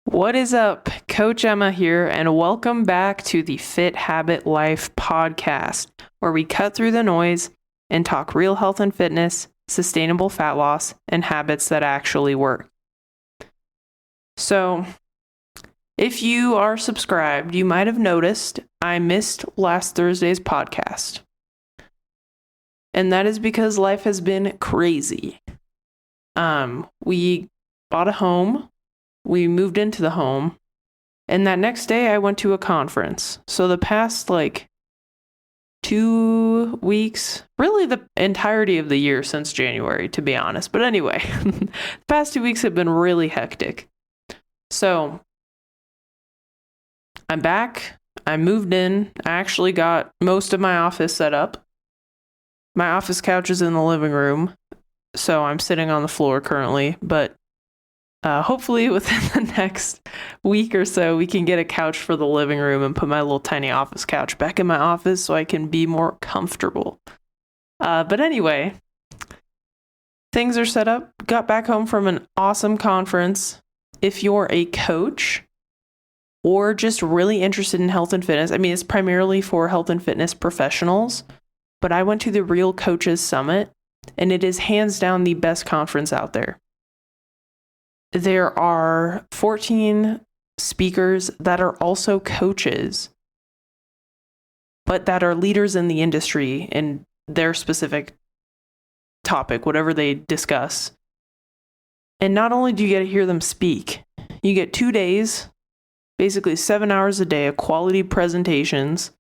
What is up? Coach Emma here, and welcome back to the Fit Habit Life podcast, where we cut through the noise and talk real health and fitness, sustainable fat loss, and habits that actually work. So, if you are subscribed, you might have noticed I missed last Thursday's podcast. And that is because life has been crazy. We bought a home. We moved into the home, and that next day I went to a conference. So the past 2 weeks, really the entirety of the year since January, to be honest. But anyway, the past 2 weeks have been really hectic. So I'm back. I moved in. I actually got most of my office set up. My office couch is in the living room, so I'm sitting on the floor currently, but hopefully within the next week or so, we can get a couch for the living room and put my little tiny office couch back in my office so I can be more comfortable. But anyway, things are set up. Got back home from an awesome conference. If you're a coach or just really interested in health and fitness, I mean, it's primarily for health and fitness professionals, but I went to the Real Coaches Summit, and it is hands down the best conference out there. There are 14 speakers that are also coaches, but that are leaders in the industry in their specific topic, whatever they discuss. And not only do you get to hear them speak, you get 2 days, basically 7 hours a day of quality presentations,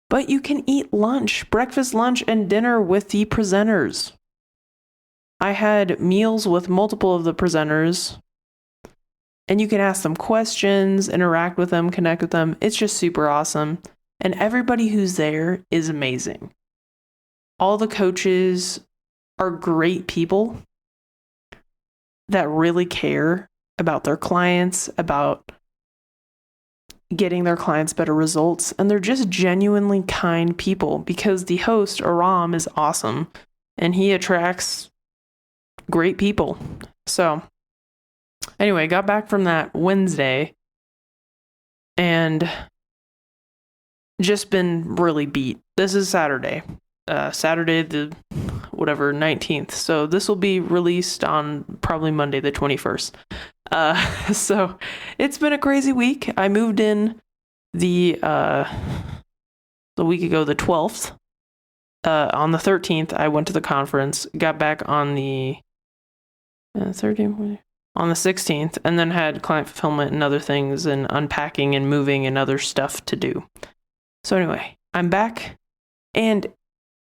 but you can eat lunch, breakfast, lunch, and dinner with the presenters. I had meals with multiple of the presenters, and you can ask them questions, interact with them, connect with them. It's just super awesome. And everybody who's there is amazing. All the coaches are great people that really care about their clients, about getting their clients better results. And they're just genuinely kind people because the host, Aram, is awesome and he attracts great people. So anyway, got back from that Wednesday and just been really beat. This is Saturday the 19th. So this will be released on probably Monday the 21st. So it's been a crazy week. I moved in the week ago, the 12th. On the 13th, I went to the conference, got back on the 13th, on the 16th, and then had client fulfillment and other things and unpacking and moving and other stuff to do. So anyway, I'm back, and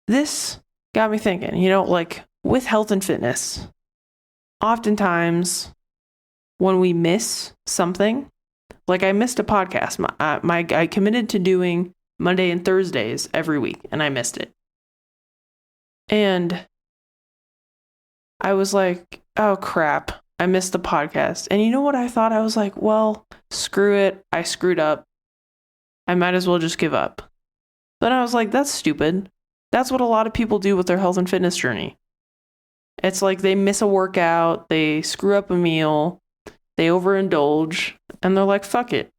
this got me thinking, with health and fitness, oftentimes when we miss something, like I missed a podcast, I committed to doing Monday and Thursdays every week, and I missed it. And I was like, oh crap, I missed the podcast. And you know what I thought? I was like, well, screw it. I screwed up. I might as well just give up. Then I was like, that's stupid. That's what a lot of people do with their health and fitness journey. It's like they miss a workout, they screw up a meal, they overindulge, and they're like, fuck it.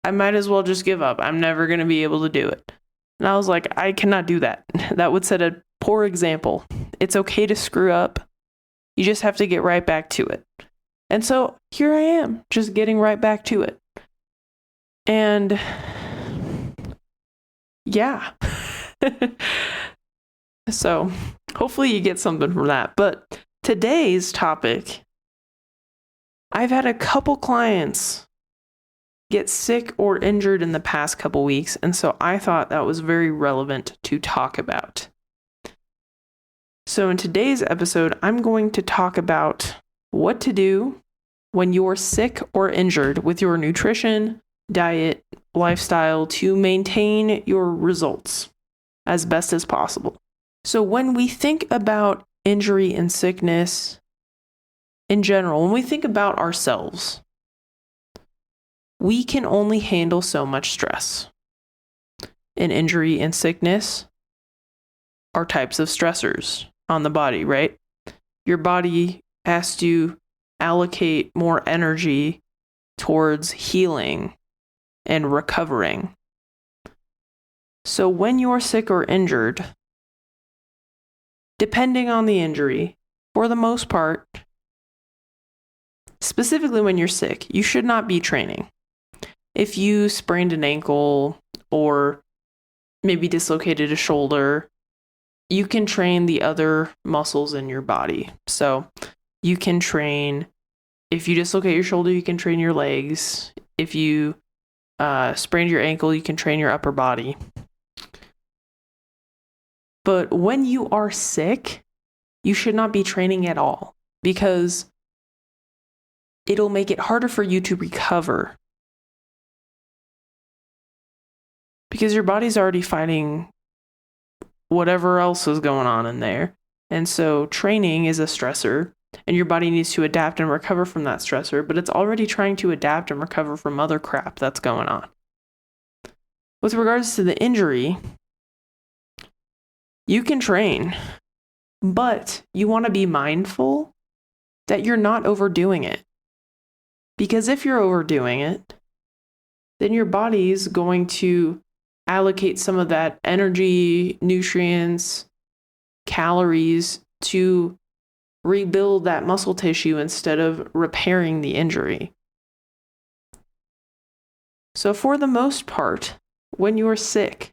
I might as well just give up. I'm never going to be able to do it. And I was like, I cannot do that. That would set a poor example. It's okay to screw up. You just have to get right back to it. And so here I am, just getting right back to it. And yeah. So hopefully you get something from that. But today's topic, I've had a couple clients get sick or injured in the past couple weeks. And so I thought that was very relevant to talk about. So in today's episode, I'm going to talk about what to do when you're sick or injured with your nutrition, diet, lifestyle to maintain your results as best as possible. So when we think about injury and sickness in general, when we think about ourselves, we can only handle so much stress. And injury and sickness are types of stressors on the body, right? Your body has to allocate more energy towards healing and recovering. So when you're sick or injured, depending on the injury, for the most part, specifically when you're sick, you should not be training. If you sprained an ankle or maybe dislocated a shoulder, you can train the other muscles in your body. So you can train, if you dislocate your shoulder, you can train your legs. If you sprained your ankle, you can train your upper body. But when you are sick, you should not be training at all because it'll make it harder for you to recover. Because your body's already fighting whatever else is going on in there. And so training is a stressor, and your body needs to adapt and recover from that stressor, but it's already trying to adapt and recover from other crap that's going on. With regards to the injury, you can train, but you want to be mindful that you're not overdoing it. Because if you're overdoing it, then your body's going to allocate some of that energy, nutrients, calories to rebuild that muscle tissue instead of repairing the injury. So for the most part, when you're sick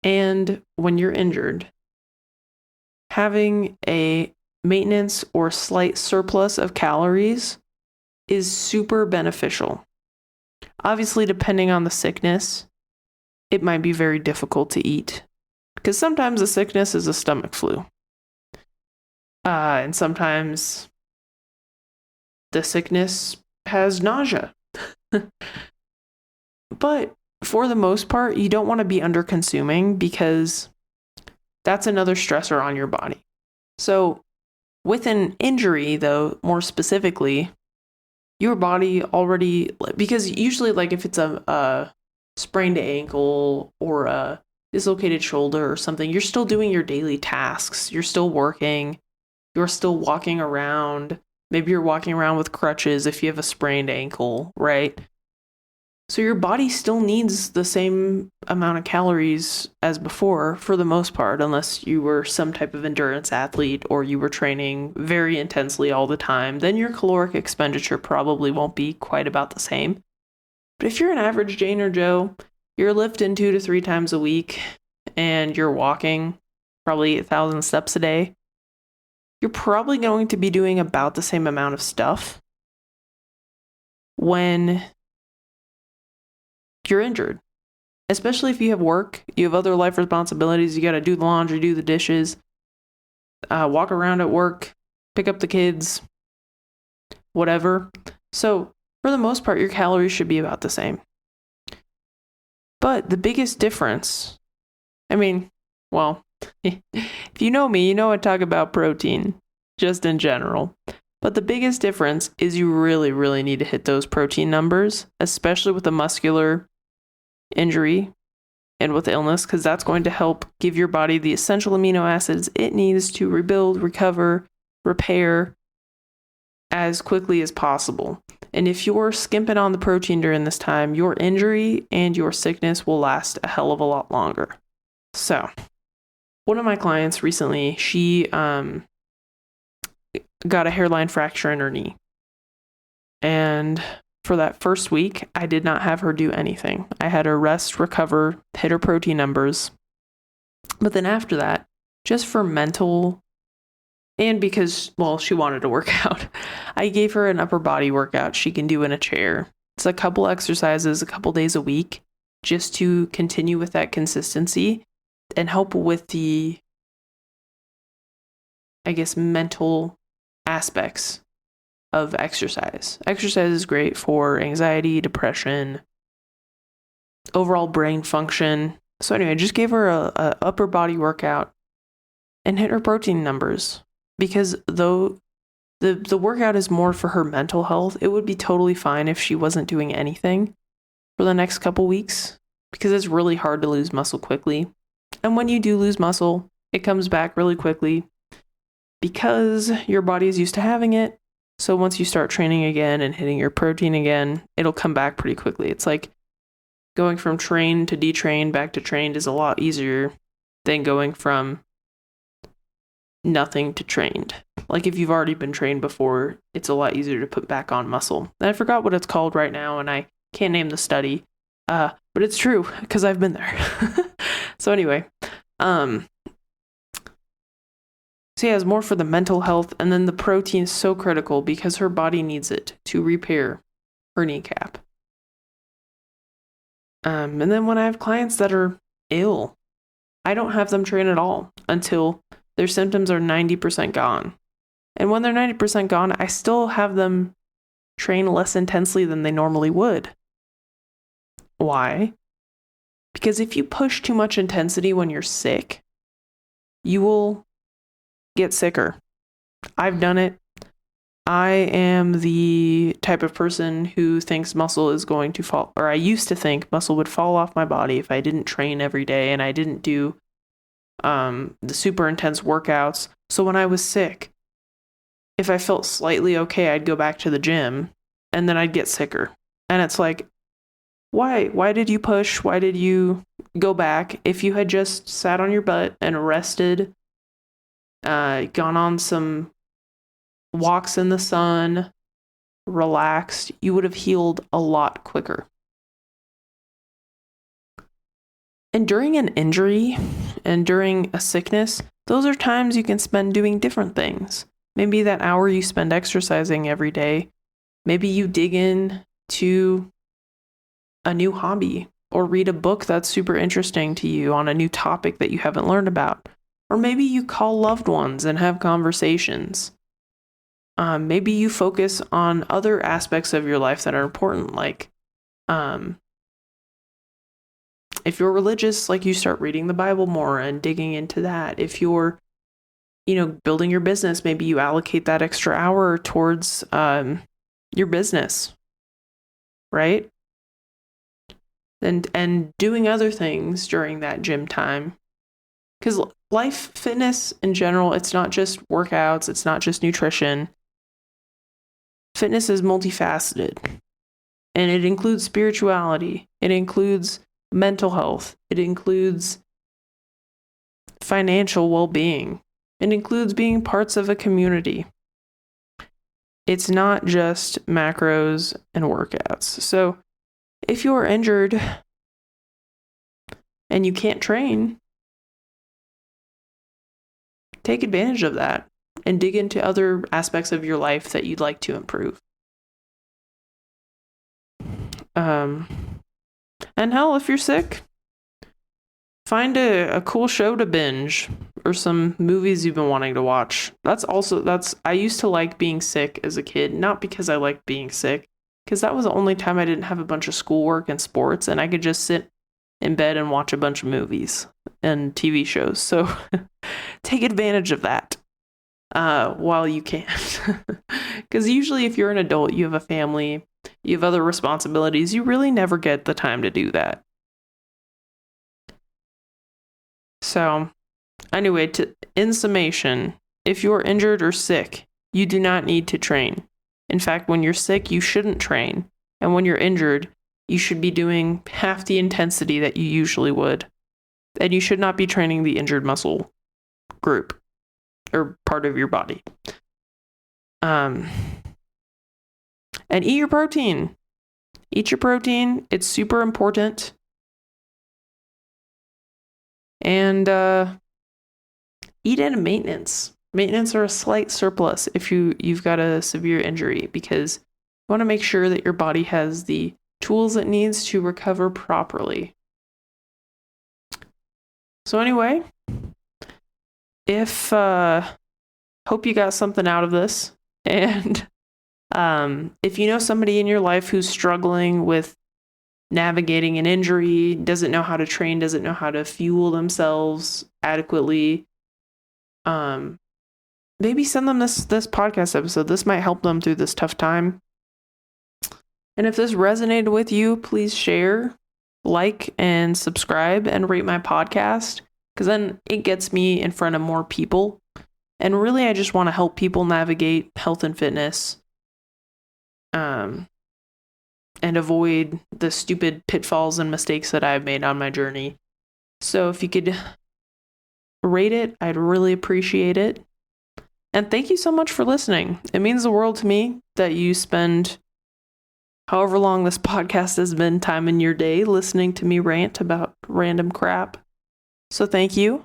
and when you're injured, having a maintenance or slight surplus of calories is super beneficial. Obviously, depending on the sickness, it might be very difficult to eat because sometimes the sickness is a stomach flu. And sometimes the sickness has nausea. But for the most part, you don't want to be under consuming because that's another stressor on your body. So with an injury, though, more specifically, your body already, because usually like if it's a sprained ankle or a dislocated shoulder or something, you're still doing your daily tasks. You're still working. You're still walking around. Maybe you're walking around with crutches if you have a sprained ankle, right? So your body still needs the same amount of calories as before for the most part, unless you were some type of endurance athlete or you were training very intensely all the time. Then your caloric expenditure probably won't be quite about the same. But if you're an average Jane or Joe, you're lifting 2 to 3 times a week and you're walking probably 8,000 steps a day, you're probably going to be doing about the same amount of stuff when you're injured. Especially if you have work, you have other life responsibilities, you got to do the laundry, do the dishes, walk around at work, pick up the kids, whatever. So for the most part, your calories should be about the same. But the biggest difference, if you know me, you know I talk about protein just in general. But the biggest difference is you really, really need to hit those protein numbers, especially with a muscular injury and with illness, because that's going to help give your body the essential amino acids it needs to rebuild, recover, repair as quickly as possible. And if you're skimping on the protein during this time, your injury and your sickness will last a hell of a lot longer. So, one of my clients recently, she got a hairline fracture in her knee. And for that first week, I did not have her do anything. I had her rest, recover, hit her protein numbers. But then after that, just for mental and because, she wanted to work out, I gave her an upper body workout she can do in a chair. It's a couple exercises, a couple days a week, just to continue with that consistency and help with the, mental aspects of exercise. Exercise is great for anxiety, depression, overall brain function. So anyway, I just gave her a upper body workout and hit her protein numbers. Because though the workout is more for her mental health, it would be totally fine if she wasn't doing anything for the next couple weeks, because it's really hard to lose muscle quickly. And when you do lose muscle, it comes back really quickly because your body is used to having it, So once you start training again and hitting your protein again, it'll come back pretty quickly. It's like going from trained to detrained back to trained is a lot easier than going from nothing to trained. Like if you've already been trained before, it's a lot easier to put back on muscle. And I forgot what it's called right now, and I can't name the study, but it's true because I've been there. So anyway, so yeah, it's more for the mental health, and then the protein is so critical because her body needs it to repair her kneecap. And then when I have clients that are ill, I don't have them train at all until their symptoms are 90% gone. And when they're 90% gone, I still have them train less intensely than they normally would. Why? Because if you push too much intensity when you're sick, you will get sicker. I've done it. I am the type of person who thinks muscle is going to fall, or I used to think muscle would fall off my body if I didn't train every day and I didn't do the super intense workouts. So when I was sick, if I felt slightly okay, I'd go back to the gym and then I'd get sicker. And it's like, why? Why did you push? Why did you go back? If you had just sat on your butt and rested, gone on some walks in the sun, relaxed, you would have healed a lot quicker. And during an injury and during a sickness, those are times you can spend doing different things. Maybe that hour you spend exercising every day, maybe you dig in to a new hobby or read a book that's super interesting to you on a new topic that you haven't learned about. Or maybe you call loved ones and have conversations. Maybe you focus on other aspects of your life that are important, like if you're religious, like you start reading the Bible more and digging into that. If you're, building your business, maybe you allocate that extra hour towards your business, right? And doing other things during that gym time. Because life, fitness in general, it's not just workouts, it's not just nutrition. Fitness is multifaceted, and it includes spirituality, it includes mental health, it includes financial well-being, it includes being parts of a community. It's not just macros and workouts. So if you're injured and you can't train, take advantage of that and dig into other aspects of your life that you'd like to improve. And hell, if you're sick, find a cool show to binge or some movies you've been wanting to watch. I used to like being sick as a kid, not because I liked being sick, because that was the only time I didn't have a bunch of schoolwork and sports and I could just sit in bed and watch a bunch of movies and TV shows. So take advantage of that while you can. Because usually if you're an adult, you have a family, you have other responsibilities, you really never get the time to do that. So anyway, in summation, if you're injured or sick, you do not need to train. In fact, when you're sick, you shouldn't train. And when you're injured, you should be doing half the intensity that you usually would. And you should not be training the injured muscle group or part of your body. And eat your protein. Eat your protein. It's super important. And eat in maintenance. Maintenance or a slight surplus if you've got a severe injury, because you want to make sure that your body has the tools it needs to recover properly. So anyway, hope you got something out of this. And if you know somebody in your life who's struggling with navigating an injury, doesn't know how to train, doesn't know how to fuel themselves adequately, maybe send them this podcast episode. This might help them through this tough time. And if this resonated with you, please share, like, and subscribe and rate my podcast, because then it gets me in front of more people. And really, I just want to help people navigate health and fitness um, and avoid the stupid pitfalls and mistakes that I've made on my journey. So if you could rate it, I'd really appreciate it. And thank you so much for listening. It means the world to me that you spend however long this podcast has been time in your day listening to me rant about random crap. So thank you.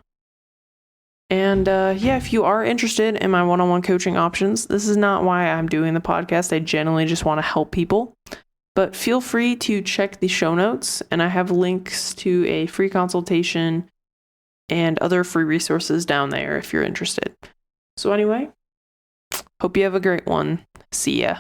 And if you are interested in my one-on-one coaching options, this is not why I'm doing the podcast. I genuinely just want to help people. But feel free to check the show notes, and I have links to a free consultation and other free resources down there if you're interested. So anyway, hope you have a great one. See ya.